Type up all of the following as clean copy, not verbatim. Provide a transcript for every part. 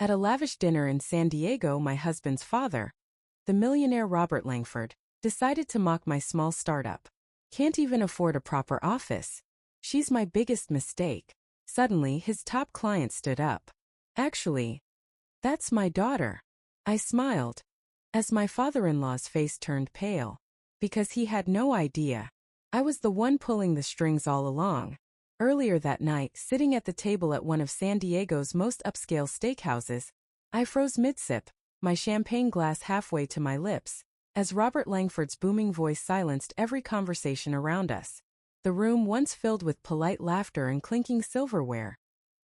At a lavish dinner in San Diego, my husband's father, the millionaire Robert Langford, decided to mock my small startup. Can't even afford a proper office. She's my biggest mistake. Suddenly, his top client stood up. Actually, that's my daughter. I smiled, as my father-in-law's face turned pale, because he had no idea. I was the one pulling the strings all along. Earlier that night, sitting at the table at one of San Diego's most upscale steakhouses, I froze mid-sip, my champagne glass halfway to my lips, as Robert Langford's booming voice silenced every conversation around us. The room, once filled with polite laughter and clinking silverware,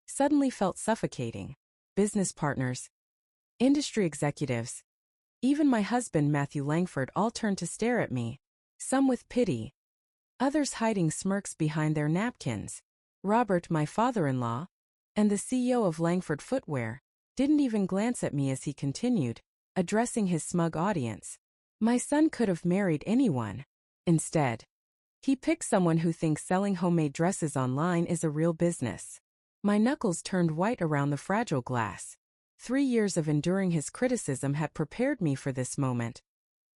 suddenly felt suffocating. Business partners, industry executives, even my husband Matthew Langford all turned to stare at me, some with pity, others hiding smirks behind their napkins. Robert, my father-in-law, and the CEO of Langford Footwear, didn't even glance at me as he continued, addressing his smug audience. My son could have married anyone. Instead, he picked someone who thinks selling homemade dresses online is a real business. My knuckles turned white around the fragile glass. 3 years of enduring his criticism had prepared me for this moment.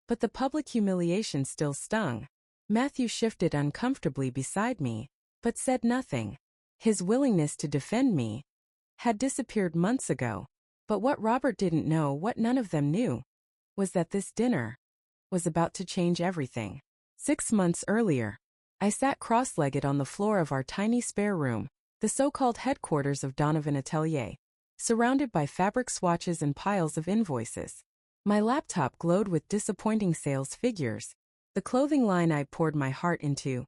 But the public humiliation still stung. Matthew shifted uncomfortably beside me, but said nothing. His willingness to defend me had disappeared months ago. But what Robert didn't know, what none of them knew, was that this dinner was about to change everything. 6 months earlier, I sat cross-legged on the floor of our tiny spare room, the so-called headquarters of Donovan Atelier, surrounded by fabric swatches and piles of invoices. My laptop glowed with disappointing sales figures. The clothing line I poured my heart into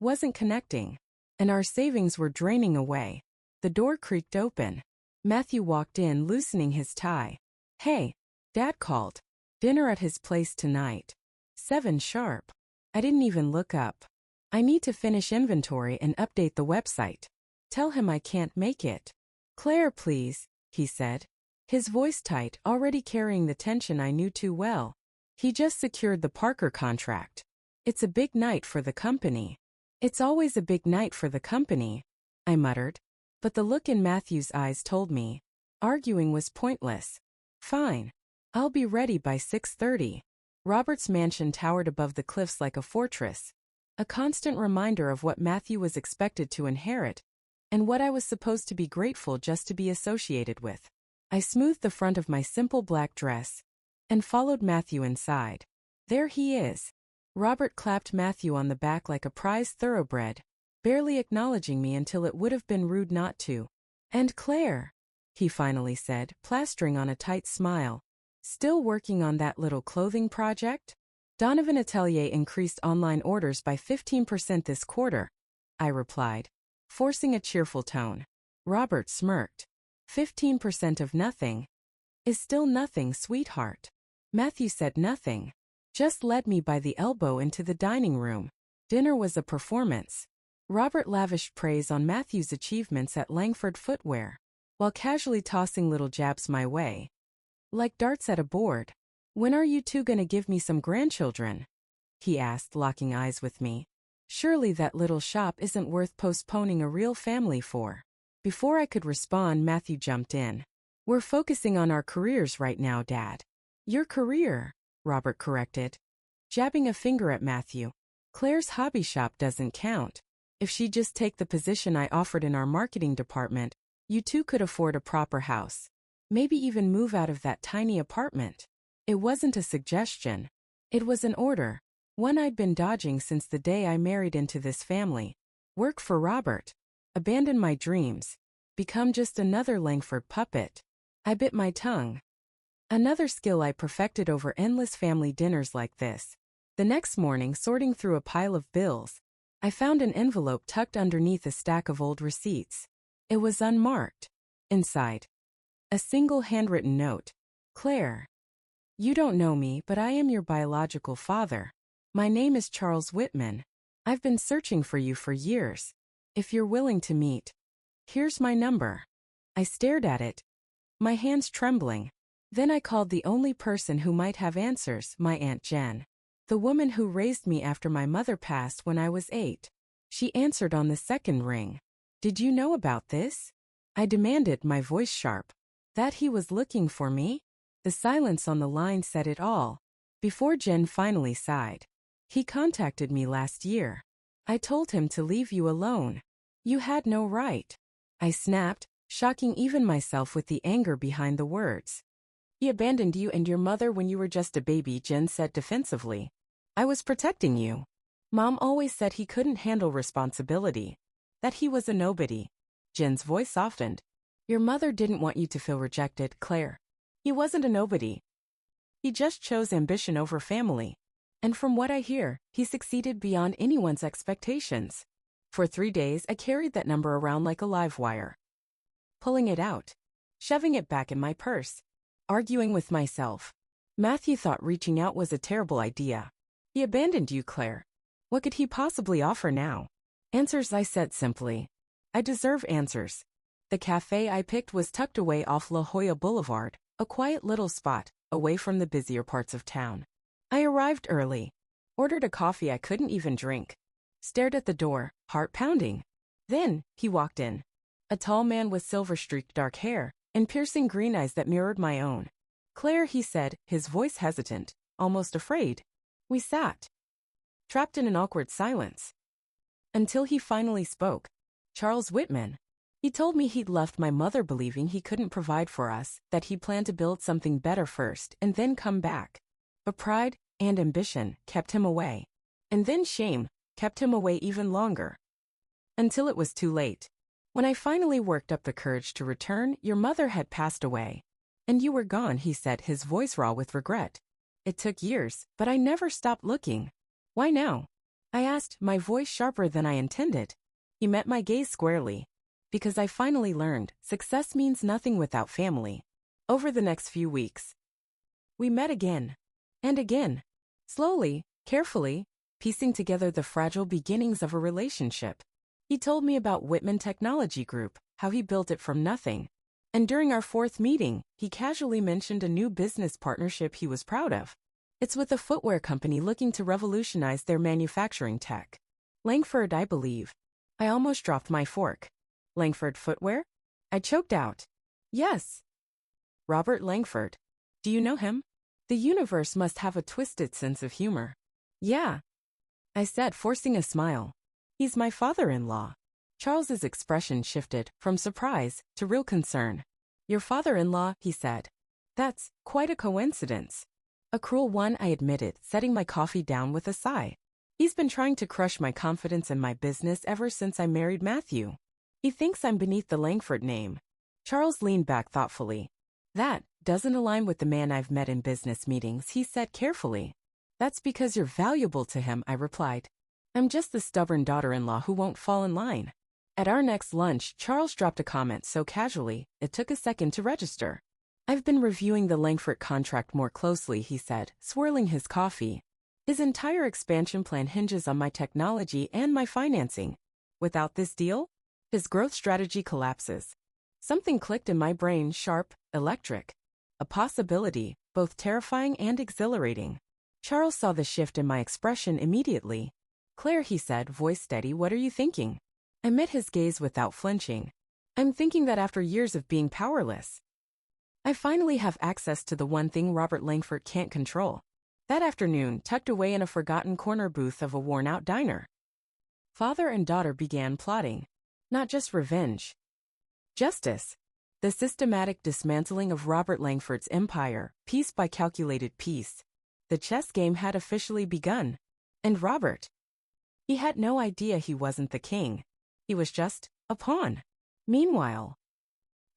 wasn't connecting, and our savings were draining away. The door creaked open. Matthew walked in, loosening his tie. "Hey, Dad called. Dinner at his place tonight. 7 sharp." I didn't even look up. "I need to finish inventory and update the website. Tell him I can't make it." "Claire, please," he said, his voice tight, already carrying the tension I knew too well. He just secured the Parker contract. "It's a big night for the company." "It's always a big night for the company," I muttered. But the look in Matthew's eyes told me arguing was pointless. "Fine. I'll be ready by 6:30. Robert's mansion towered above the cliffs like a fortress, a constant reminder of what Matthew was expected to inherit, and what I was supposed to be grateful just to be associated with. I smoothed the front of my simple black dress and followed Matthew inside. "There he is." Robert clapped Matthew on the back like a prized thoroughbred, barely acknowledging me until it would have been rude not to. "And Claire," he finally said, plastering on a tight smile. "Still working on that little clothing project?" "Donovan Atelier increased online orders by 15% this quarter," I replied, forcing a cheerful tone. Robert smirked. 15% of nothing is still nothing, sweetheart." Matthew said nothing, just led me by the elbow into the dining room. Dinner was a performance. Robert lavished praise on Matthew's achievements at Langford Footwear, while casually tossing little jabs my way, like darts at a board. "When are you two gonna give me some grandchildren?" he asked, locking eyes with me. "Surely that little shop isn't worth postponing a real family for." Before I could respond, Matthew jumped in. "We're focusing on our careers right now, Dad." "Your career," Robert corrected, jabbing a finger at Matthew. "Claire's hobby shop doesn't count. If she'd just take the position I offered in our marketing department, you two could afford a proper house. Maybe even move out of that tiny apartment." It wasn't a suggestion. It was an order, one I'd been dodging since the day I married into this family. Work for Robert. Abandon my dreams. Become just another Langford puppet. I bit my tongue. Another skill I perfected over endless family dinners like this. The next morning, sorting through a pile of bills, I found an envelope tucked underneath a stack of old receipts. It was unmarked. Inside, a single handwritten note. "Claire, you don't know me, but I am your biological father. My name is Charles Whitman. I've been searching for you for years. If you're willing to meet, here's my number." I stared at it, my hands trembling. Then I called the only person who might have answers, my Aunt Jen, the woman who raised me after my mother passed when I was 8. She answered on the second ring. "Did you know about this?" I demanded, my voice sharp. That he was looking for me? The silence on the line said it all. Before Jen finally sighed. He contacted me last year. I told him to leave you alone. You had no right. I snapped, shocking even myself with the anger behind the words. He abandoned you and your mother when you were just a baby, Jen said defensively. I was protecting you. Mom always said he couldn't handle responsibility. That he was a nobody. Jen's voice softened. Your mother didn't want you to feel rejected, Claire. He wasn't a nobody. He just chose ambition over family. And from what I hear, he succeeded beyond anyone's expectations. For 3 days, I carried that number around like a live wire. Pulling it out. Shoving it back in my purse. Arguing with myself. Matthew thought reaching out was a terrible idea. He abandoned you, Claire. What could he possibly offer now? Answers, I said simply. I deserve answers. The cafe I picked was tucked away off La Jolla Boulevard, a quiet little spot, away from the busier parts of town. I arrived early. Ordered a coffee I couldn't even drink. Stared at the door, heart pounding. Then, he walked in. A tall man with silver-streaked dark hair, and piercing green eyes that mirrored my own. Claire, he said, his voice hesitant, almost afraid. We sat. Trapped in an awkward silence. Until he finally spoke. Charles Whitman. He told me he'd left my mother believing he couldn't provide for us, that he planned to build something better first and then come back. But pride and ambition kept him away. And then shame kept him away even longer. Until it was too late. When I finally worked up the courage to return, your mother had passed away. And you were gone, he said, his voice raw with regret. It took years, but I never stopped looking. Why now? I asked, my voice sharper than I intended. He met my gaze squarely. Because I finally learned, success means nothing without family. Over the next few weeks. We met again. And again. Slowly, carefully, piecing together the fragile beginnings of a relationship. He told me about Whitman Technology Group, how he built it from nothing. And during our 4th meeting, he casually mentioned a new business partnership he was proud of. It's with a footwear company looking to revolutionize their manufacturing tech. Langford, I believe. I almost dropped my fork. Langford Footwear? I choked out. Yes. Robert Langford. Do you know him? The universe must have a twisted sense of humor. Yeah. I said, forcing a smile. He's my father-in-law. Charles's expression shifted from surprise to real concern. Your father-in-law, he said. That's quite a coincidence. A cruel one, I admitted, setting my coffee down with a sigh. He's been trying to crush my confidence in my business ever since I married Matthew. He thinks I'm beneath the Langford name. Charles leaned back thoughtfully. That doesn't align with the man I've met in business meetings, he said carefully. That's because you're valuable to him, I replied. I'm just the stubborn daughter-in-law who won't fall in line. At our next lunch, Charles dropped a comment so casually, it took a second to register. I've been reviewing the Langford contract more closely, he said, swirling his coffee. His entire expansion plan hinges on my technology and my financing. Without this deal, his growth strategy collapses. Something clicked in my brain, sharp, electric. A possibility, both terrifying and exhilarating. Charles saw the shift in my expression immediately. Claire, he said, voice steady, what are you thinking? I met his gaze without flinching. I'm thinking that after years of being powerless, I finally have access to the one thing Robert Langford can't control. That afternoon, tucked away in a forgotten corner booth of a worn-out diner, father and daughter began plotting. Not just revenge. Justice. The systematic dismantling of Robert Langford's empire, piece by calculated piece. The chess game had officially begun. And Robert. He had no idea he wasn't the king. He was just a pawn. Meanwhile,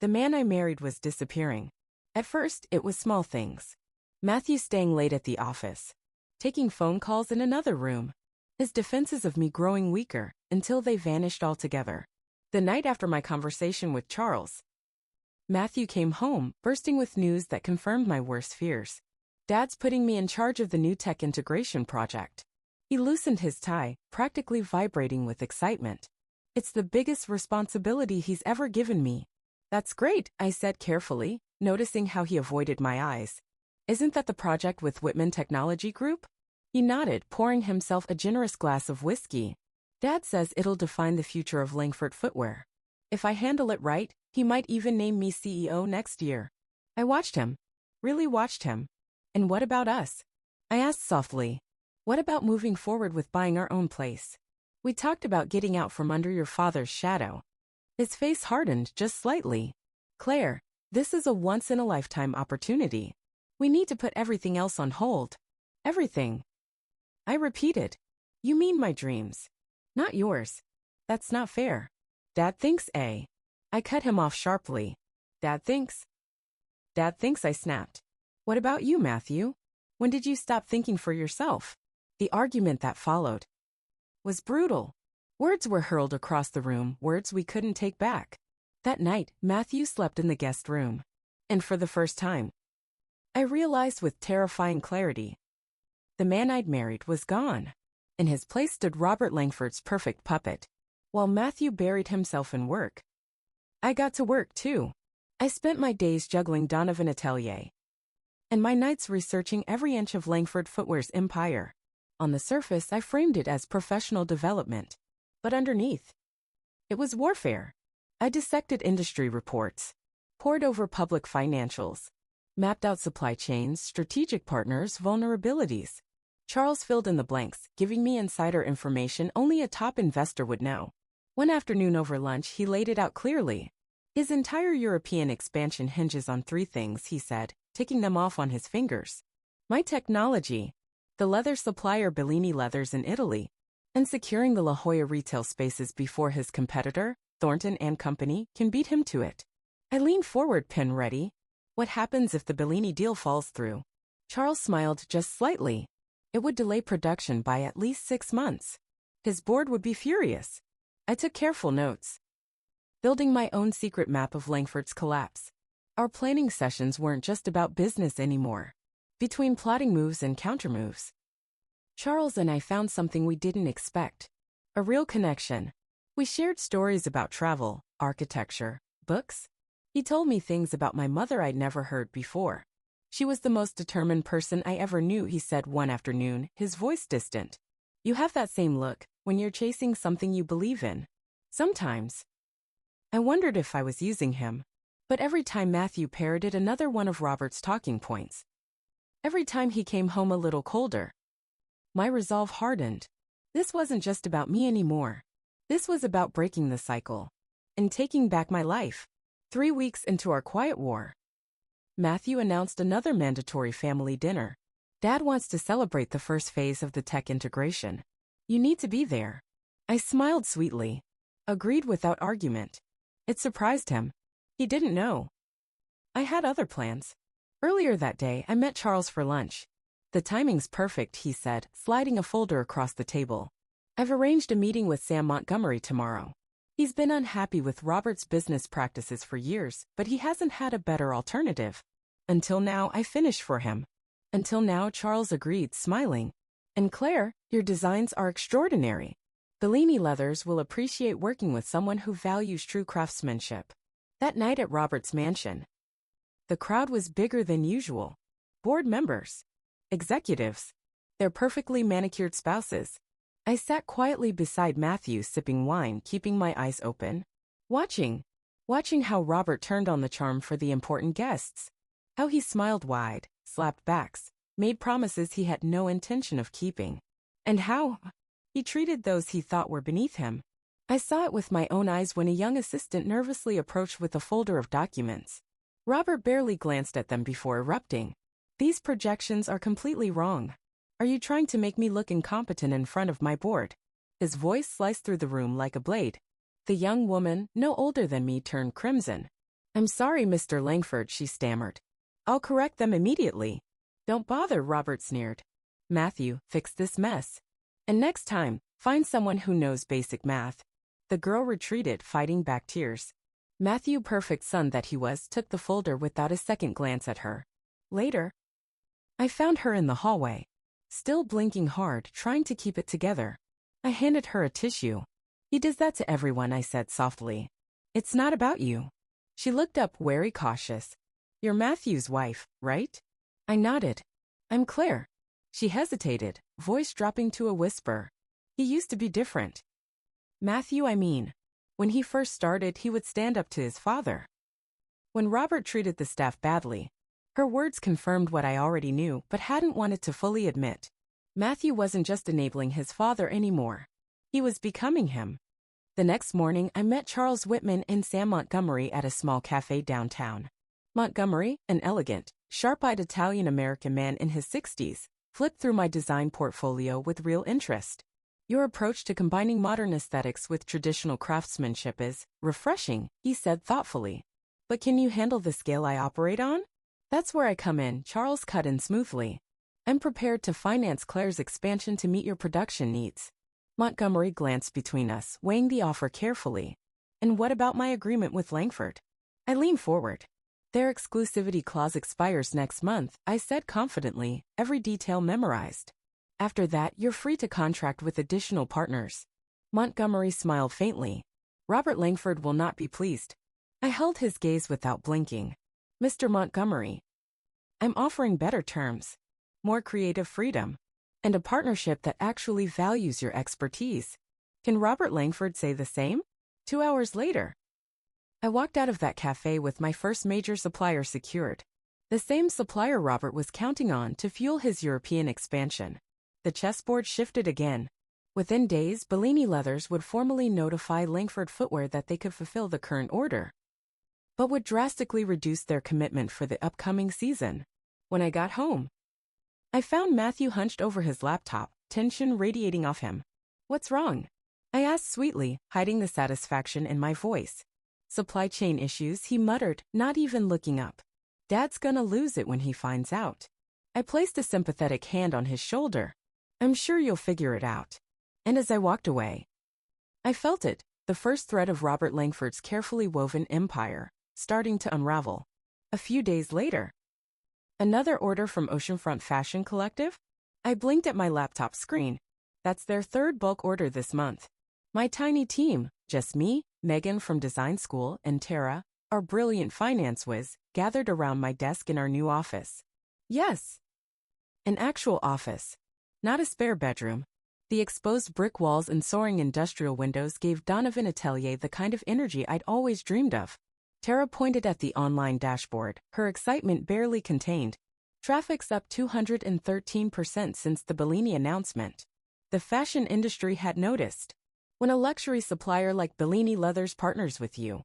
the man I married was disappearing. At first, it was small things. Matthew staying late at the office. Taking phone calls in another room. His defenses of me growing weaker, until they vanished altogether. The night after my conversation with Charles, Matthew came home, bursting with news that confirmed my worst fears. Dad's putting me in charge of the new tech integration project. He loosened his tie, practically vibrating with excitement. It's the biggest responsibility he's ever given me. That's great, I said carefully, noticing how he avoided my eyes. Isn't that the project with Whitman Technology Group? He nodded, pouring himself a generous glass of whiskey. Dad says it'll define the future of Langford footwear. If I handle it right, He might even name me CEO next year. I watched him. Really watched him. And what about us? I asked softly. What about moving forward with buying our own place? We talked about getting out from under your father's shadow. His face hardened just slightly. Claire, this is a once-in-a-lifetime opportunity. We need to put everything else on hold. Everything. I repeated. You mean my dreams. Not yours. That's not fair. Dad thinks I cut him off sharply. Dad thinks, I snapped. What about you, Matthew? When did you stop thinking for yourself? The argument that followed was brutal. Words were hurled across the room, words we couldn't take back. That night, Matthew slept in the guest room. And for the first time, I realized with terrifying clarity, the man I'd married was gone. In his place stood Robert Langford's perfect puppet, while Matthew buried himself in work. I got to work, too. I spent my days juggling Donovan Atelier, and my nights researching every inch of Langford Footwear's empire. On the surface, I framed it as professional development, but underneath, it was warfare. I dissected industry reports, pored over public financials, mapped out supply chains, strategic partners, vulnerabilities. Charles filled in the blanks, giving me insider information only a top investor would know. One afternoon over lunch, he laid it out clearly. His entire European expansion hinges on 3 things, he said, ticking them off on his fingers. My technology, the leather supplier Bellini Leathers in Italy, and securing the La Jolla retail spaces before his competitor, Thornton and Company, can beat him to it. I leaned forward, pen ready. What happens if the Bellini deal falls through? Charles smiled just slightly. It would delay production by at least 6 months. His board would be furious. I took careful notes, building my own secret map of Langford's collapse. Our planning sessions weren't just about business anymore. Between plotting moves and countermoves, Charles and I found something we didn't expect. A real connection. We shared stories about travel, architecture, books. He told me things about my mother I'd never heard before. She was the most determined person I ever knew, he said one afternoon, his voice distant. You have that same look when you're chasing something you believe in. Sometimes. I wondered if I was using him. But every time Matthew parroted another one of Robert's talking points, every time he came home a little colder, my resolve hardened. This wasn't just about me anymore. This was about breaking the cycle and taking back my life. 3 weeks into our quiet war, Matthew announced another mandatory family dinner. Dad wants to celebrate the first phase of the tech integration. You need to be there. I smiled sweetly, agreed without argument. It surprised him. He didn't know I had other plans. Earlier that day, I met Charles for lunch. The timing's perfect, he said, sliding a folder across the table. I've arranged a meeting with Sam Montgomery tomorrow. He's been unhappy with Robert's business practices for years, but he hasn't had a better alternative. Until now, I finished for him. Until now, Charles agreed, smiling. And Claire, your designs are extraordinary. Bellini Leathers will appreciate working with someone who values true craftsmanship. That night at Robert's mansion, the crowd was bigger than usual. Board members, executives, their perfectly manicured spouses. I sat quietly beside Matthew, sipping wine, keeping my eyes open, watching how Robert turned on the charm for the important guests, how he smiled wide, slapped backs, made promises he had no intention of keeping, and how he treated those he thought were beneath him. I saw it with my own eyes when a young assistant nervously approached with a folder of documents. Robert barely glanced at them before erupting. These projections are completely wrong. Are you trying to make me look incompetent in front of my board? His voice sliced through the room like a blade. The young woman, no older than me, turned crimson. I'm sorry, Mr. Langford, she stammered. I'll correct them immediately. Don't bother, Robert sneered. Matthew, fix this mess. And next time, find someone who knows basic math. The girl retreated, fighting back tears. Matthew, perfect son that he was, took the folder without a second glance at her. Later, I found her in the hallway, still blinking hard, trying to keep it together. I handed her a tissue. He does that to everyone, I said softly. It's not about you. She looked up, wary, cautious. You're Matthew's wife, right? I nodded. I'm Claire. She hesitated, voice dropping to a whisper. He used to be different. Matthew, I mean. When he first started, he would stand up to his father. When Robert treated the staff badly, her words confirmed what I already knew but hadn't wanted to fully admit. Matthew wasn't just enabling his father anymore. He was becoming him. The next morning, I met Charles Whitman and Sam Montgomery at a small cafe downtown. Montgomery, an elegant, sharp-eyed Italian-American man in his 60s, flipped through my design portfolio with real interest. Your approach to combining modern aesthetics with traditional craftsmanship is refreshing, he said thoughtfully. But can you handle the scale I operate on? That's where I come in, Charles cut in smoothly. I'm prepared to finance Claire's expansion to meet your production needs. Montgomery glanced between us, weighing the offer carefully. And what about my agreement with Langford? I leaned forward. Their exclusivity clause expires next month, I said confidently, every detail memorized. After that, you're free to contract with additional partners. Montgomery smiled faintly. Robert Langford will not be pleased. I held his gaze without blinking. Mr. Montgomery, I'm offering better terms, more creative freedom, and a partnership that actually values your expertise. Can Robert Langford say the same? 2 hours later, I walked out of that cafe with my first major supplier secured. The same supplier Robert was counting on to fuel his European expansion. The chessboard shifted again. Within days, Bellini Leathers would formally notify Langford Footwear that they could fulfill the current order, but would drastically reduce their commitment for the upcoming season. When I got home, I found Matthew hunched over his laptop, tension radiating off him. What's wrong? I asked sweetly, hiding the satisfaction in my voice. Supply chain issues, he muttered, not even looking up. Dad's gonna lose it when he finds out. I placed a sympathetic hand on his shoulder. I'm sure you'll figure it out. And as I walked away, I felt it, the first thread of Robert Langford's carefully woven empire, starting to unravel. A few days later, another order from Oceanfront Fashion Collective? I blinked at my laptop screen. That's their third bulk order this month. My tiny team, just me, Megan from design school, and Tara, our brilliant finance whiz, gathered around my desk in our new office. Yes, an actual office, not a spare bedroom. The exposed brick walls and soaring industrial windows gave Donovan Atelier the kind of energy I'd always dreamed of. Tara pointed at the online dashboard, her excitement barely contained. Traffic's up 213% since the Bellini announcement. The fashion industry had noticed. When a luxury supplier like Bellini Leathers partners with you,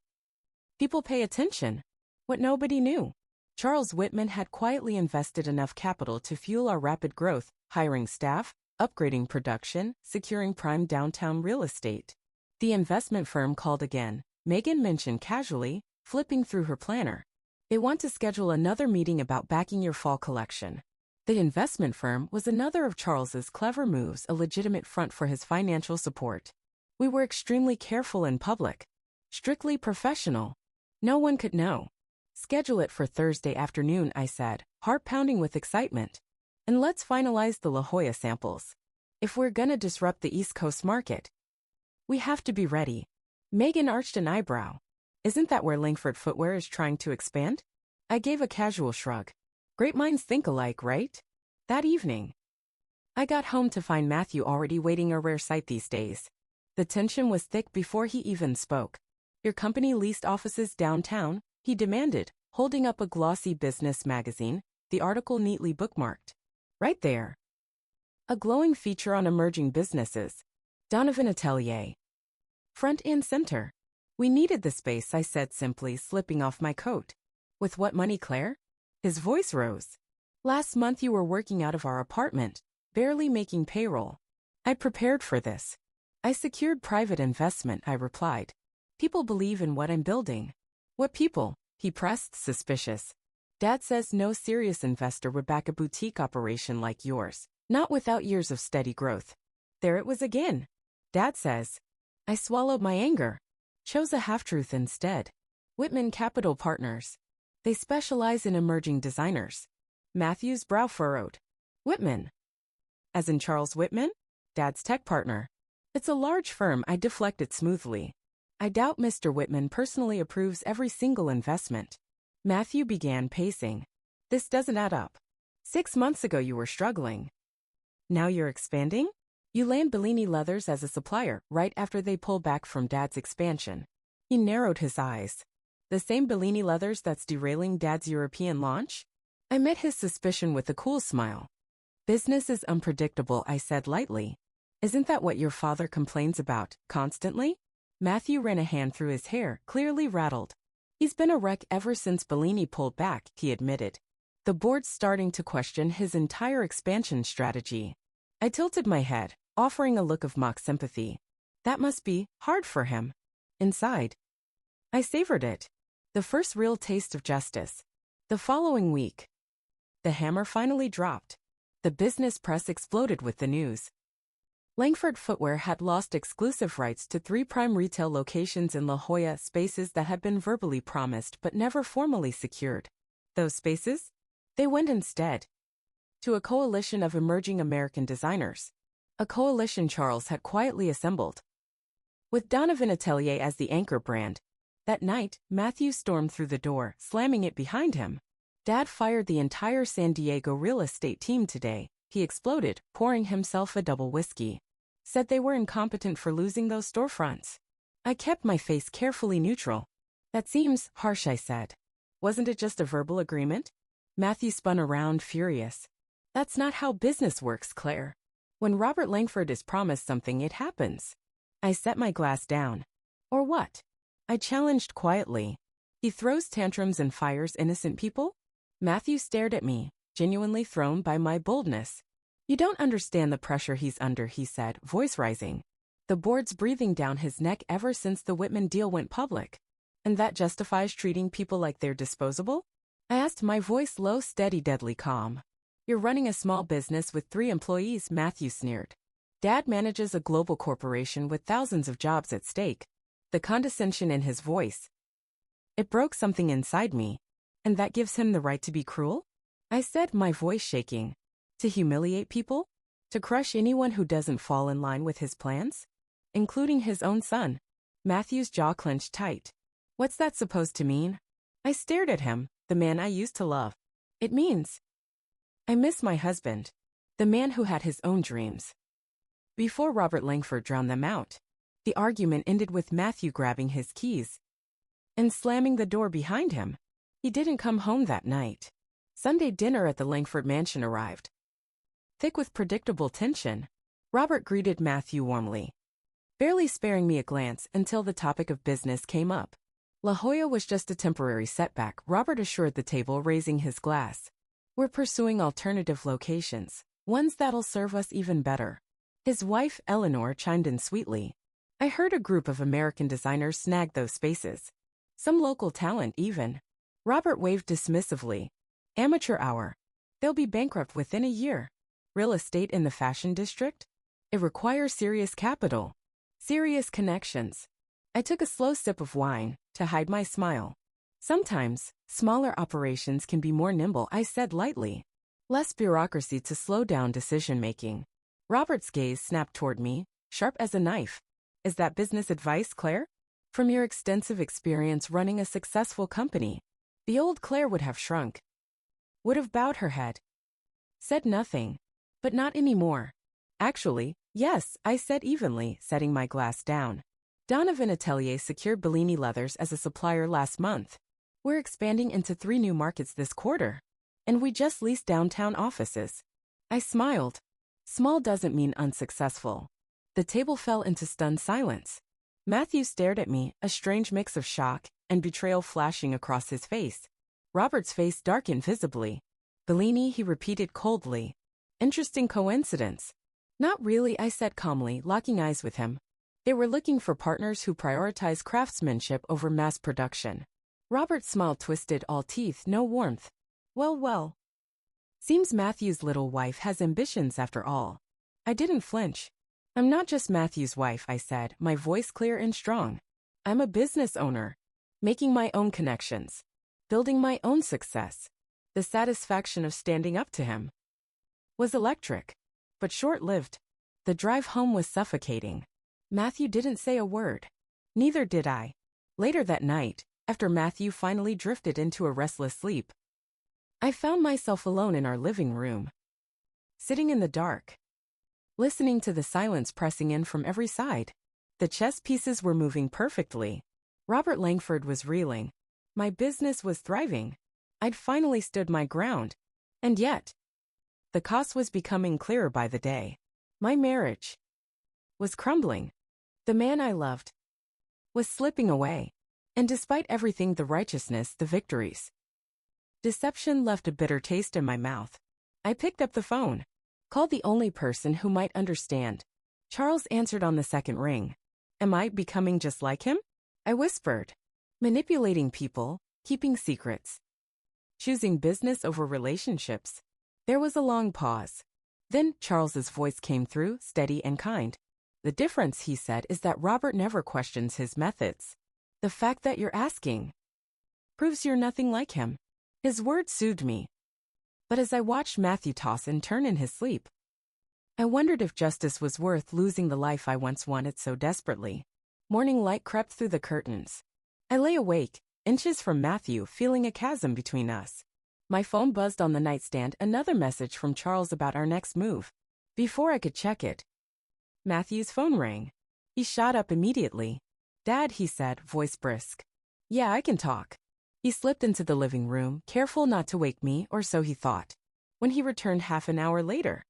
people pay attention. What nobody knew. Charles Whitman had quietly invested enough capital to fuel our rapid growth, hiring staff, upgrading production, securing prime downtown real estate. The investment firm called again, Megan mentioned casually, flipping through her planner. They want to schedule another meeting about backing your fall collection. The investment firm was another of Charles's clever moves, a legitimate front for his financial support. We were extremely careful in public. Strictly professional. No one could know. Schedule it for Thursday afternoon, I said, heart pounding with excitement. And let's finalize the La Jolla samples. If we're gonna disrupt the East Coast market, we have to be ready. Megan arched an eyebrow. Isn't that where Langford Footwear is trying to expand? I gave a casual shrug. Great minds think alike, right? That evening, I got home to find Matthew already waiting, a rare sight these days. The tension was thick before he even spoke. Your company leased offices downtown, he demanded, holding up a glossy business magazine, the article neatly bookmarked. Right there. A glowing feature on emerging businesses. Donovan Atelier. Front and center. We needed the space, I said simply, slipping off my coat. With what money, Claire? His voice rose. Last month you were working out of our apartment, barely making payroll. I prepared for this. I secured private investment, I replied. People believe in what I'm building. What people? He pressed, suspicious. Dad says no serious investor would back a boutique operation like yours, not without years of steady growth. There it was again. Dad says. I swallowed my anger. Chose a half-truth instead. Whitman Capital Partners. They specialize in emerging designers. Matthew's brow furrowed. Whitman. As in Charles Whitman? Dad's tech partner. It's a large firm, I deflected smoothly. I doubt Mr. Whitman personally approves every single investment. Matthew began pacing. This doesn't add up. 6 months ago you were struggling. Now you're expanding? You land Bellini Leathers as a supplier right after they pull back from Dad's expansion. He narrowed his eyes. The same Bellini Leathers that's derailing Dad's European launch? I met his suspicion with a cool smile. Business is unpredictable, I said lightly. Isn't that what your father complains about, constantly? Matthew ran a hand through his hair, clearly rattled. He's been a wreck ever since Bellini pulled back, he admitted. The board's starting to question his entire expansion strategy. I tilted my head, offering a look of mock sympathy. That must be hard for him. Inside, I savored it. The first real taste of justice. The following week, the hammer finally dropped. The business press exploded with the news. Langford Footwear had lost exclusive rights to 3 prime retail locations in La Jolla, spaces that had been verbally promised but never formally secured. Those spaces? They went instead to a coalition of emerging American designers. A coalition Charles had quietly assembled, with Donovan Atelier as the anchor brand. That night, Matthew stormed through the door, slamming it behind him. Dad fired the entire San Diego real estate team today, he exploded, pouring himself a double whiskey. Said they were incompetent for losing those storefronts. I kept my face carefully neutral. That seems harsh, I said. Wasn't it just a verbal agreement? Matthew spun around, furious. That's not how business works, Claire. When Robert Langford is promised something, it happens. I set my glass down. Or what? I challenged quietly. He throws tantrums and fires innocent people? Matthew stared at me, genuinely thrown by my boldness. You don't understand the pressure he's under, he said, voice rising. The board's breathing down his neck ever since the Whitman deal went public. And that justifies treating people like they're disposable? I asked, my voice low, steady, deadly calm. You're running a small business with 3 employees, Matthew sneered. Dad manages a global corporation with thousands of jobs at stake. The condescension in his voice. It broke something inside me. And that gives him the right to be cruel? I said, my voice shaking. To humiliate people? To crush anyone who doesn't fall in line with his plans? Including his own son. Matthew's jaw clenched tight. What's that supposed to mean? I stared at him, the man I used to love. It means I miss my husband, the man who had his own dreams. Before Robert Langford drowned them out, the argument ended with Matthew grabbing his keys and slamming the door behind him. He didn't come home that night. Sunday dinner at the Langford mansion arrived, thick with predictable tension. Robert greeted Matthew warmly, barely sparing me a glance until the topic of business came up. La Jolla was just a temporary setback, Robert assured the table, raising his glass. We're pursuing alternative locations, ones that'll serve us even better. His wife, Eleanor, chimed in sweetly. I heard a group of American designers snagged those spaces. Some local talent, even. Robert waved dismissively. Amateur hour. They'll be bankrupt within a year. Real estate in the fashion district? It requires serious capital. Serious connections. I took a slow sip of wine to hide my smile. Sometimes, smaller operations can be more nimble, I said lightly. Less bureaucracy to slow down decision-making. Robert's gaze snapped toward me, sharp as a knife. Is that business advice, Claire? From your extensive experience running a successful company. The old Claire would have shrunk. Would have bowed her head. Said nothing. But not anymore. Actually, yes, I said evenly, setting my glass down. Donovan Atelier secured Bellini Leathers as a supplier last month. We're expanding into 3 new markets this quarter. And we just leased downtown offices. I smiled. Small doesn't mean unsuccessful. The table fell into stunned silence. Matthew stared at me, a strange mix of shock and betrayal flashing across his face. Robert's face darkened visibly. Bellini, he repeated coldly. Interesting coincidence. Not really, I said calmly, locking eyes with him. They were looking for partners who prioritize craftsmanship over mass production. Robert's smile twisted, all teeth, no warmth. Well. Seems Matthew's little wife has ambitions after all. I didn't flinch. I'm not just Matthew's wife, I said, my voice clear and strong. I'm a business owner. Making my own connections. Building my own success. The satisfaction of standing up to him was electric, but short-lived. The drive home was suffocating. Matthew didn't say a word. Neither did I. Later that night, after Matthew finally drifted into a restless sleep, I found myself alone in our living room. Sitting in the dark. listening to the silence pressing in from every side. The chess pieces were moving perfectly. Robert Langford was reeling. My business was thriving. I'd finally stood my ground. And yet, the cost was becoming clearer by the day. My marriage was crumbling. The man I loved was slipping away. And despite everything, the righteousness, the victories, deception left a bitter taste in my mouth. I picked up the phone, called the only person who might understand. Charles answered on the second ring. Am I becoming just like him? I whispered. Manipulating people, keeping secrets, choosing business over relationships. There was a long pause. Then Charles's voice came through, steady and kind. The difference, he said, is that Robert never questions his methods. The fact that you're asking proves you're nothing like him. His words soothed me. But as I watched Matthew toss and turn in his sleep, I wondered if justice was worth losing the life I once wanted so desperately. Morning light crept through the curtains. I lay awake, inches from Matthew, feeling a chasm between us. My phone buzzed on the nightstand, another message from Charles about our next move. Before I could check it, Matthew's phone rang. He shot up immediately. Dad, he said, voice brisk. Yeah, I can talk. He slipped into the living room, careful not to wake me, or so he thought. When he returned half an hour later,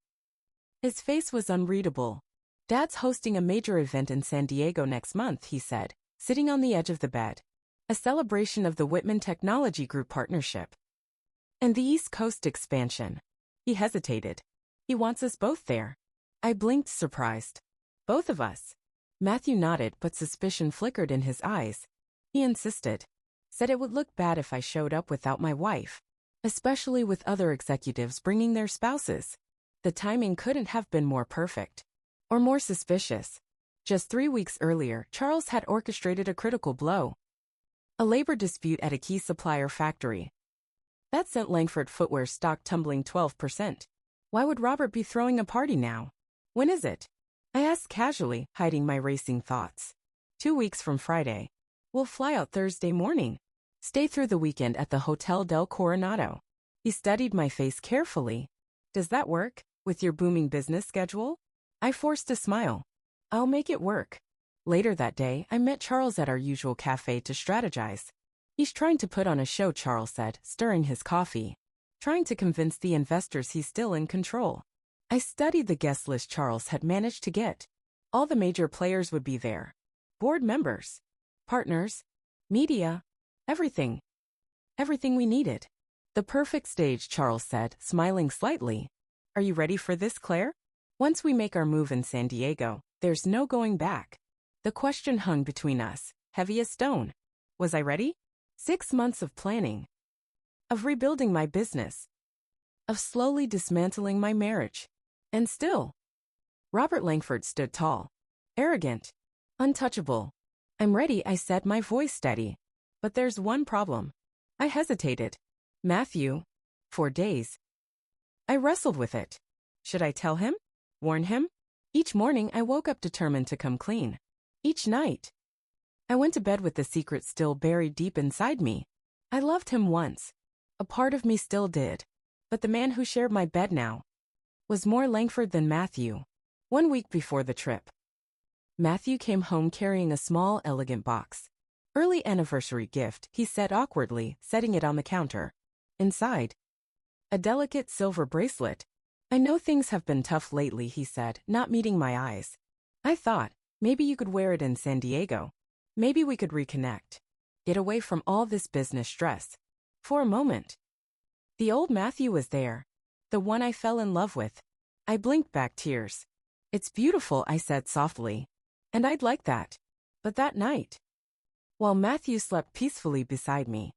his face was unreadable. Dad's hosting a major event in San Diego next month, he said, sitting on the edge of the bed. A celebration of the Whitman Technology Group partnership and the East Coast expansion. He hesitated. He wants us both there. I blinked, surprised. Both of us. Matthew nodded, but suspicion flickered in his eyes. He insisted. Said it would look bad if I showed up without my wife, especially with other executives bringing their spouses. The timing couldn't have been more perfect. Or more suspicious. Just 3 weeks earlier, Charles had orchestrated a critical blow. A labor dispute at a key supplier factory. That sent Langford footwear stock tumbling 12%. Why would Robert be throwing a party now? When is it? I asked casually, hiding my racing thoughts. 2 weeks from Friday. We'll fly out Thursday morning. Stay through the weekend at the Hotel del Coronado. He studied my face carefully. Does that work, with your booming business schedule? I forced a smile. I'll make it work. Later that day, I met Charles at our usual cafe to strategize. He's trying to put on a show, Charles said, stirring his coffee. Trying to convince the investors he's still in control. I studied the guest list Charles had managed to get. All the major players would be there. Board members, partners, media, everything. Everything we needed. The perfect stage, Charles said, smiling slightly. Are you ready for this, Claire? Once we make our move in San Diego, there's no going back. The question hung between us, heavy as stone. Was I ready? 6 months of planning. Of rebuilding my business. Of slowly dismantling my marriage. And still, Robert Langford stood tall. Arrogant. Untouchable. I'm ready, I said, my voice steady. But there's one problem. I hesitated. Matthew. For days. I wrestled with it. Should I tell him? Warn him? Each morning I woke up determined to come clean. Each night, I went to bed with the secret still buried deep inside me. I loved him once. A part of me still did. But the man who shared my bed now was more Langford than Matthew. 1 week before the trip, Matthew came home carrying a small, elegant box. Early anniversary gift, he said awkwardly, setting it on the counter. Inside, a delicate silver bracelet. I know things have been tough lately, he said, not meeting my eyes. I thought, maybe you could wear it in San Diego. Maybe we could reconnect. Get away from all this business stress. For a moment. The old Matthew was there. The one I fell in love with. I blinked back tears. It's beautiful, I said softly. And I'd like that. But that night, while Matthew slept peacefully beside me,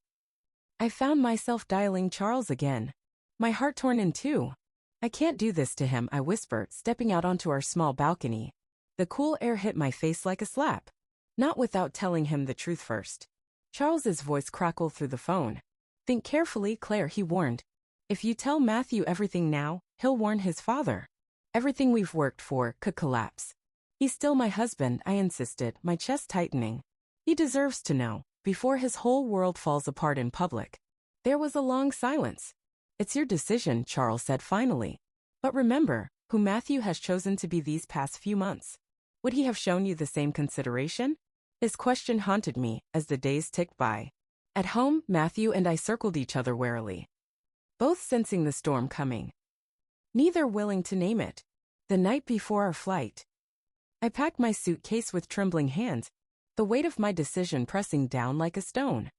I found myself dialing Charles again. My heart torn in two. I can't do this to him, I whispered, stepping out onto our small balcony. The cool air hit my face like a slap. Not without telling him the truth first. Charles's voice crackled through the phone. Think carefully, Claire, he warned. If you tell Matthew everything now, he'll warn his father. Everything we've worked for could collapse. He's still my husband, I insisted, my chest tightening. He deserves to know, before his whole world falls apart in public. There was a long silence. It's your decision, Charles said finally. But remember, who Matthew has chosen to be these past few months. Would he have shown you the same consideration? His question haunted me as the days ticked by. At home, Matthew and I circled each other warily, both sensing the storm coming, neither willing to name it. The night before our flight, I packed my suitcase with trembling hands, the weight of my decision pressing down like a stone.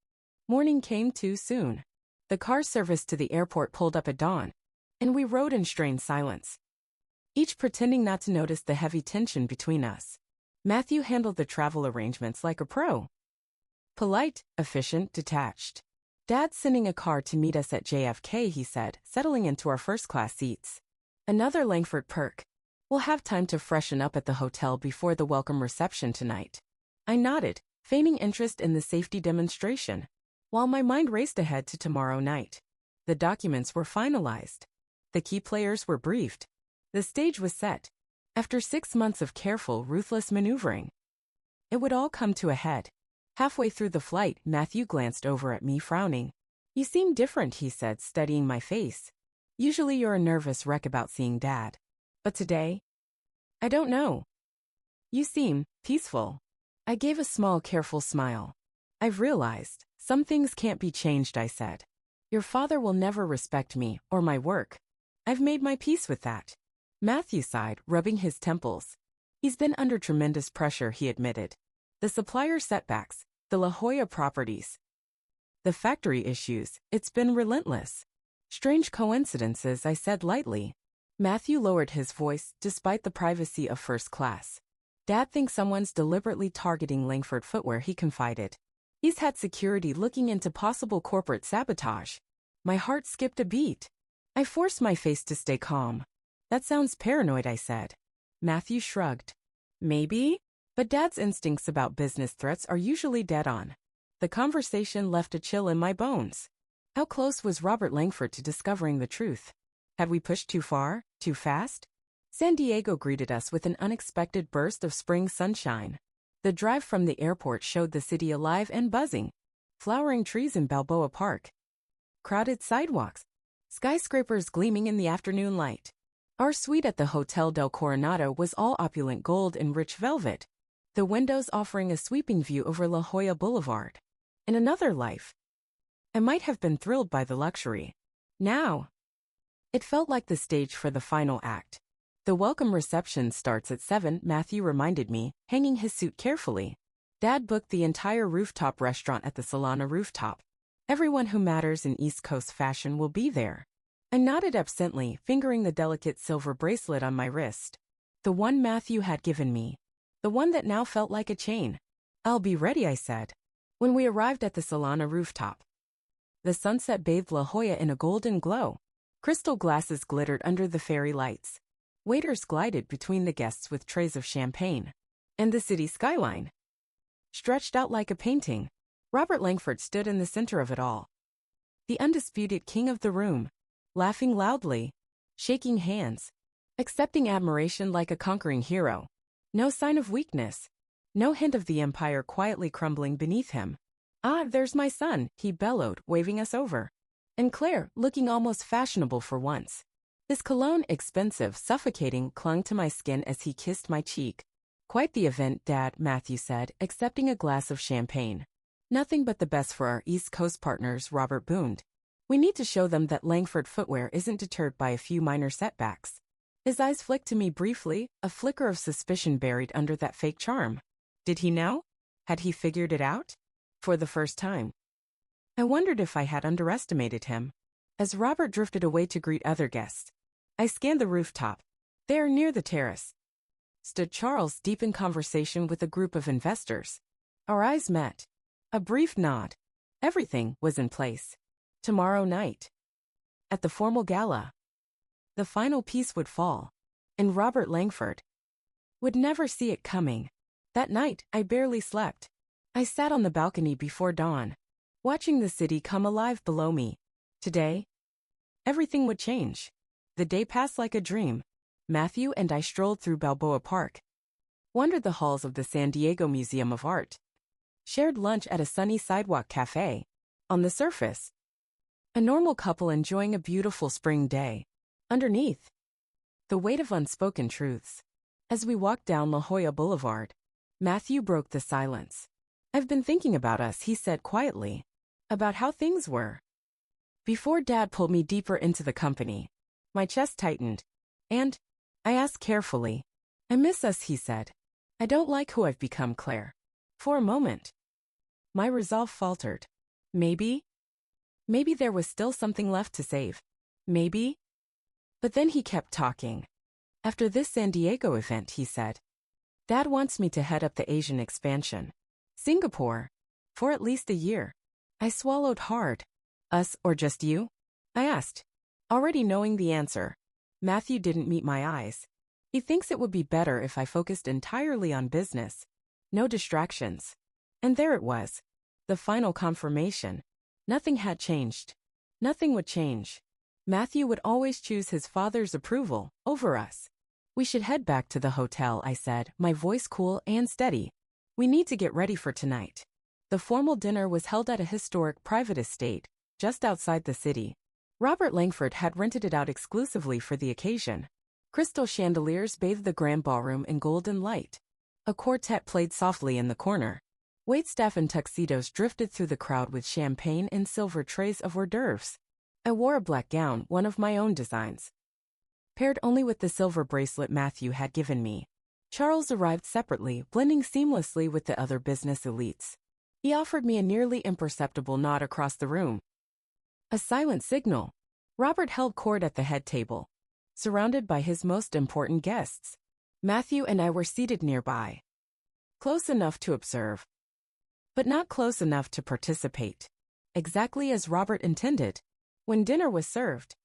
Morning came too soon. The car service to the airport pulled up at dawn, and we rode in strained silence, each pretending not to notice the heavy tension between us. Matthew handled the travel arrangements like a pro. Polite, efficient, detached. Dad's sending a car to meet us at JFK, he said, settling into our first-class seats. Another Langford perk. We'll have time to freshen up at the hotel before the welcome reception tonight. I nodded, feigning interest in the safety demonstration, while my mind raced ahead to tomorrow night. The documents were finalized. The key players were briefed. The stage was set. After 6 months of careful, ruthless maneuvering, it would all come to a head. Halfway through the flight, Matthew glanced over at me, frowning. You seem different, he said, studying my face. Usually you're a nervous wreck about seeing Dad. But today? I don't know. You seem peaceful. I gave a small, careful smile. I've realized some things can't be changed, I said. Your father will never respect me or my work. I've made my peace with that. Matthew sighed, rubbing his temples. He's been under tremendous pressure, he admitted. The supplier setbacks, the La Jolla properties, the factory issues, it's been relentless. Strange coincidences, I said lightly. Matthew lowered his voice, despite the privacy of first class. Dad thinks someone's deliberately targeting Langford footwear, he confided. He's had security looking into possible corporate sabotage. My heart skipped a beat. I forced my face to stay calm. That sounds paranoid, I said. Matthew shrugged. Maybe? But Dad's instincts about business threats are usually dead on. The conversation left a chill in my bones. How close was Robert Langford to discovering the truth? Had we pushed too far, too fast? San Diego greeted us with an unexpected burst of spring sunshine. The drive from the airport showed the city alive and buzzing. Flowering trees in Balboa Park, crowded sidewalks, skyscrapers gleaming in the afternoon light. Our suite at the Hotel del Coronado was all opulent gold and rich velvet, the windows offering a sweeping view over La Jolla Boulevard. In another life, I might have been thrilled by the luxury. Now, it felt like the stage for the final act. The welcome reception starts at 7, Matthew reminded me, hanging his suit carefully. Dad booked the entire rooftop restaurant at the Solana rooftop. Everyone who matters in East Coast fashion will be there. I nodded absently, fingering the delicate silver bracelet on my wrist. The one Matthew had given me. The one that now felt like a chain. I'll be ready, I said. When we arrived at the Solana rooftop, the sunset bathed La Jolla in a golden glow. Crystal glasses glittered under the fairy lights. Waiters glided between the guests with trays of champagne. And the city skyline stretched out like a painting. Robert Langford stood in the center of it all, the undisputed king of the room, laughing loudly, shaking hands, accepting admiration like a conquering hero. No sign of weakness. No hint of the empire quietly crumbling beneath him. Ah, there's my son, he bellowed, waving us over. And Claire, looking almost fashionable for once. His cologne, expensive, suffocating, clung to my skin as he kissed my cheek. Quite the event, Dad, Matthew said, accepting a glass of champagne. Nothing but the best for our East Coast partners, Robert boomed. We need to show them that Langford footwear isn't deterred by a few minor setbacks. His eyes flicked to me briefly, a flicker of suspicion buried under that fake charm. Did he know? Had he figured it out? For the first time, I wondered if I had underestimated him. As Robert drifted away to greet other guests, I scanned the rooftop. There, near the terrace, stood Charles, deep in conversation with a group of investors. Our eyes met. A brief nod. Everything was in place. Tomorrow night, at the formal gala, the final piece would fall, and Robert Langford would never see it coming. That night, I barely slept. I sat on the balcony before dawn, watching the city come alive below me. Today, everything would change. The day passed like a dream. Matthew and I strolled through Balboa Park, wandered the halls of the San Diego Museum of Art, shared lunch at a sunny sidewalk cafe. On the surface, a normal couple enjoying a beautiful spring day. Underneath, The weight of unspoken truths. As we walked down La Jolla Boulevard, Matthew broke the silence. I've been thinking about us, he said quietly. About how things were. Before Dad pulled me deeper into the company, my chest tightened. And, I asked carefully. I miss us, he said. I don't like who I've become, Claire. For a moment, my resolve faltered. Maybe there was still something left to save. Maybe. But then he kept talking. After this San Diego event, he said, Dad wants me to head up the Asian expansion. Singapore. For at least a year. I swallowed hard. Us or just you? I asked. Already knowing the answer. Matthew didn't meet my eyes. He thinks it would be better if I focused entirely on business. No distractions. And there it was. The final confirmation. Nothing had changed. Nothing would change. Matthew would always choose his father's approval over us. We should head back to the hotel, I said, my voice cool and steady. We need to get ready for tonight. The formal dinner was held at a historic private estate, just outside the city. Robert Langford had rented it out exclusively for the occasion. Crystal chandeliers bathed the grand ballroom in golden light. A quartet played softly in the corner. Waitstaff in tuxedos drifted through the crowd with champagne and silver trays of hors d'oeuvres. I wore a black gown, one of my own designs, paired only with the silver bracelet Matthew had given me. Charles arrived separately, blending seamlessly with the other business elites. He offered me a nearly imperceptible nod across the room. A silent signal. Robert held court at the head table, surrounded by his most important guests. Matthew and I were seated nearby. Close enough to observe, but not close enough to participate. Exactly as Robert intended. When dinner was served,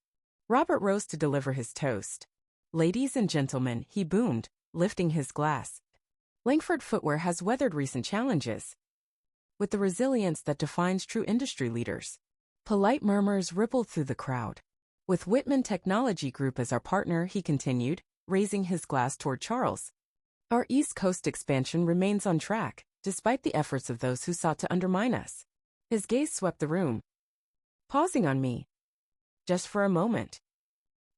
Robert rose to deliver his toast. Ladies and gentlemen, he boomed, lifting his glass. Langford Footwear has weathered recent challenges with the resilience that defines true industry leaders. Polite murmurs rippled through the crowd. With Whitman Technology Group as our partner, he continued, raising his glass toward Charles. Our East Coast expansion remains on track, despite the efforts of those who sought to undermine us. His gaze swept the room, pausing on me. Just for a moment.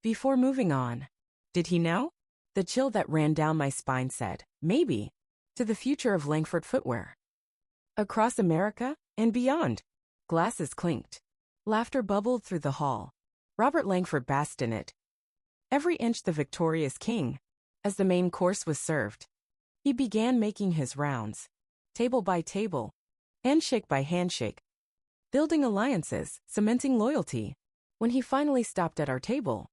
Before moving on. Did he know? The chill that ran down my spine said, maybe, to the future of Langford Footwear. Across America and beyond. Glasses clinked. Laughter bubbled through the hall. Robert Langford basked in it. Every inch the victorious king. As the main course was served, he began making his rounds. Table by table. Handshake by handshake. Building alliances, cementing loyalty. When he finally stopped at our table,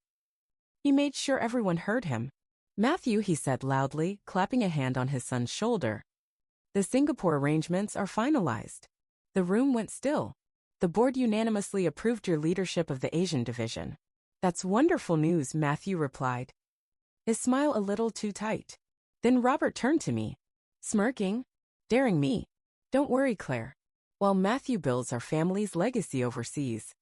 he made sure everyone heard him. Matthew, he said loudly, clapping a hand on his son's shoulder. The Singapore arrangements are finalized. The room went still. The board unanimously approved your leadership of the Asian division. That's wonderful news, Matthew replied, his smile a little too tight. Then Robert turned to me, smirking, daring me. Don't worry, Claire. While Matthew builds our family's legacy overseas,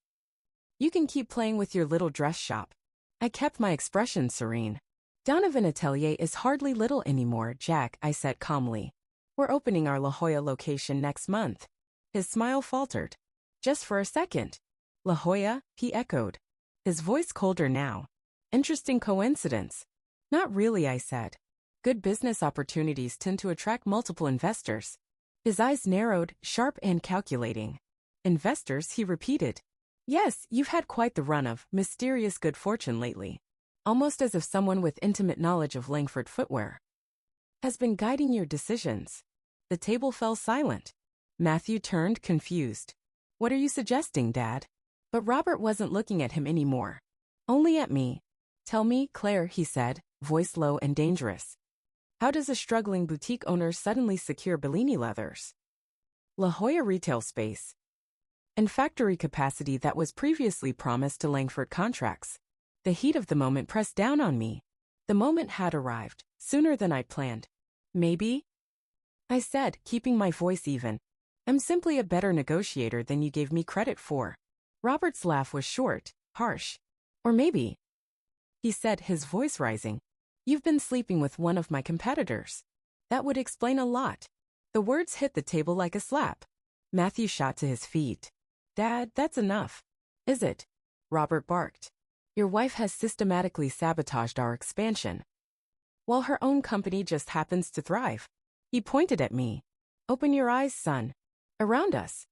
you can keep playing with your little dress shop. I kept my expression serene. Donovan Atelier is hardly little anymore, Jack, I said calmly. We're opening our La Jolla location next month. His smile faltered. Just for a second. La Jolla, he echoed. His voice colder now. Interesting coincidence. Not really, I said. Good business opportunities tend to attract multiple investors. His eyes narrowed, sharp and calculating. Investors, he repeated. Yes, you've had quite the run of mysterious good fortune lately. Almost as if someone with intimate knowledge of Langford Footwear has been guiding your decisions. The table fell silent. Matthew turned, confused. What are you suggesting, Dad? But Robert wasn't looking at him anymore. Only at me. Tell me, Claire, he said, voice low and dangerous. How does a struggling boutique owner suddenly secure Bellini leathers? La Jolla retail space and factory capacity that was previously promised to Langford contracts. The heat of the moment pressed down on me. The moment had arrived, sooner than I'd planned. Maybe? I said, keeping my voice even. I'm simply a better negotiator than you gave me credit for. Robert's laugh was short, harsh. Or maybe, he said, his voice rising, you've been sleeping with one of my competitors. That would explain a lot. The words hit the table like a slap. Matthew shot to his feet. Dad, that's enough. Is it? Robert barked. Your wife has systematically sabotaged our expansion, while her own company just happens to thrive. He pointed at me. Open your eyes, son. Around us.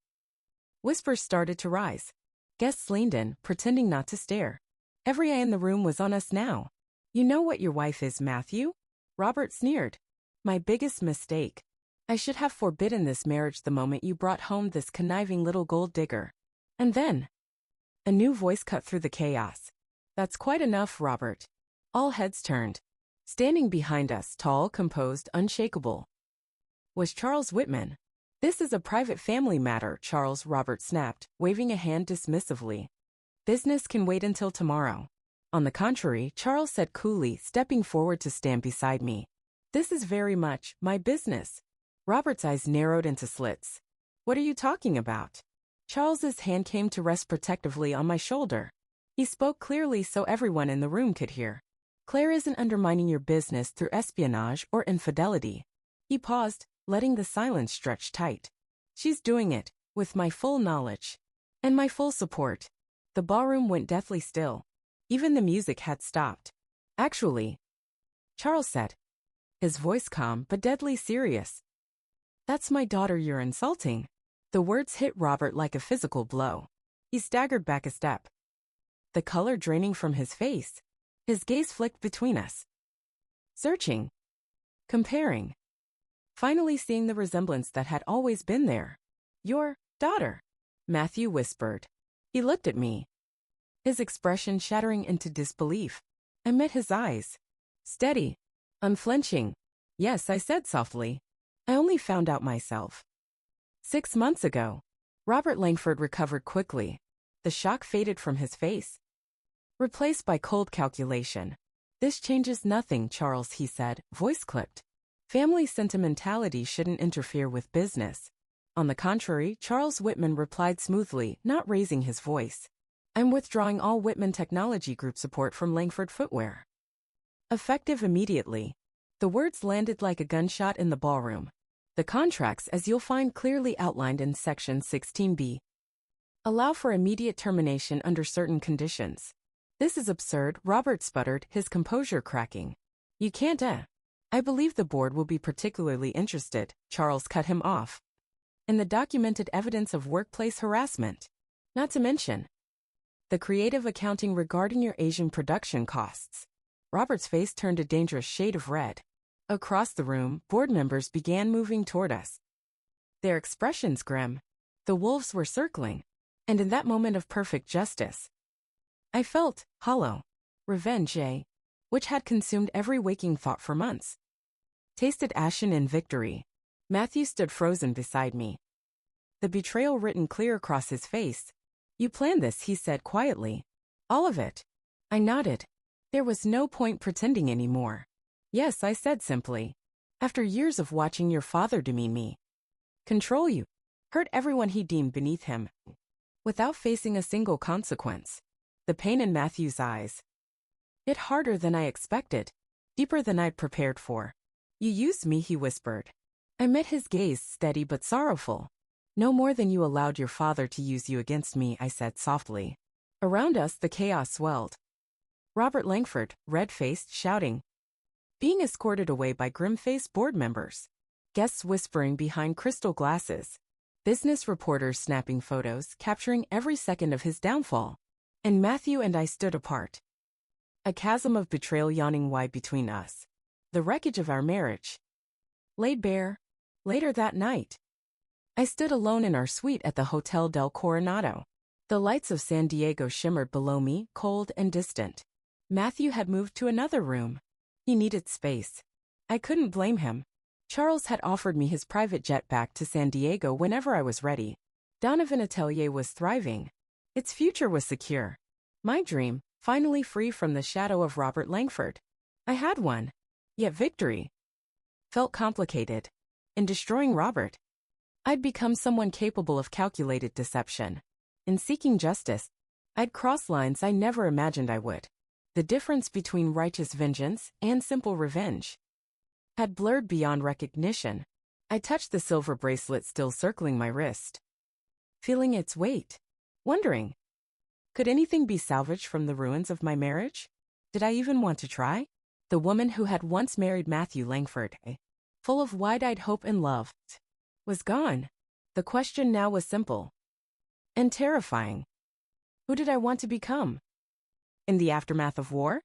Whispers started to rise. Guests leaned in, pretending not to stare. Every eye in the room was on us now. You know what your wife is, Matthew? Robert sneered. My biggest mistake. I should have forbidden this marriage the moment you brought home this conniving little gold digger. And then, a new voice cut through the chaos. That's quite enough, Robert. All heads turned. Standing behind us, tall, composed, unshakable, was Charles Whitman. This is a private family matter, Robert snapped, waving a hand dismissively. Business can wait until tomorrow. On the contrary, Charles said coolly, stepping forward to stand beside me. This is very much my business. Robert's eyes narrowed into slits. What are you talking about? Charles's hand came to rest protectively on my shoulder. He spoke clearly so everyone in the room could hear. Claire isn't undermining your business through espionage or infidelity. He paused, letting the silence stretch tight. She's doing it, with my full knowledge. And my full support. The ballroom went deathly still. Even the music had stopped. Actually, Charles said, his voice calm but deadly serious. That's my daughter you're insulting. The words hit Robert like a physical blow. He staggered back a step, the color draining from his face. His gaze flicked between us. Searching. Comparing. Finally seeing the resemblance that had always been there. Your daughter, Matthew whispered. He looked at me, his expression shattering into disbelief. I met his eyes. Steady. Unflinching. Yes, I said softly. I only found out myself 6 months ago. Robert Langford recovered quickly. The shock faded from his face, replaced by cold calculation. This changes nothing, Charles, he said, voice clipped. Family sentimentality shouldn't interfere with business. On the contrary, Charles Whitman replied smoothly, not raising his voice. I'm withdrawing all Whitman Technology Group support from Langford Footwear. Effective immediately. The words landed like a gunshot in the ballroom. The contracts, as you'll find clearly outlined in Section 16B, allow for immediate termination under certain conditions. This is absurd, Robert sputtered, his composure cracking. You can't, I believe the board will be particularly interested, Charles cut him off, in the documented evidence of workplace harassment. Not to mention the creative accounting regarding your Asian production costs. Robert's face turned a dangerous shade of red. Across the room, board members began moving toward us, their expressions grim. The wolves were circling, and in that moment of perfect justice, I felt hollow. Revenge, which had consumed every waking thought for months, tasted ashen in victory. Matthew stood frozen beside me, the betrayal written clear across his face. You planned this, he said quietly. All of it. I nodded. There was no point pretending anymore. Yes, I said simply. After years of watching your father demean me, control you, hurt everyone he deemed beneath him, without facing a single consequence. The pain in Matthew's eyes hit harder than I expected, deeper than I'd prepared for. You used me, he whispered. I met his gaze, steady but sorrowful. No more than you allowed your father to use you against me, I said softly. Around us, the chaos swelled. Robert Langford, red-faced, shouting, being escorted away by grim-faced board members. Guests whispering behind crystal glasses. Business reporters snapping photos, capturing every second of his downfall. And Matthew and I stood apart. A chasm of betrayal yawning wide between us. The wreckage of our marriage lay bare. Later that night, I stood alone in our suite at the Hotel del Coronado. The lights of San Diego shimmered below me, cold and distant. Matthew had moved to another room. He needed space. I couldn't blame him. Charles had offered me his private jet back to San Diego whenever I was ready. Donovan Atelier was thriving. Its future was secure. My dream, finally free from the shadow of Robert Langford. I had one. Yet victory felt complicated. In destroying Robert, I'd become someone capable of calculated deception. In seeking justice, I'd cross lines I never imagined I would. The difference between righteous vengeance and simple revenge had blurred beyond recognition. I touched the silver bracelet still circling my wrist, feeling its weight, wondering Could anything be salvaged from the ruins of my marriage? Did I even want to try? The woman who had once married Matthew Langford, full of wide-eyed hope and love, was gone. The question now was simple and terrifying. Who did I want to become? In the aftermath of war?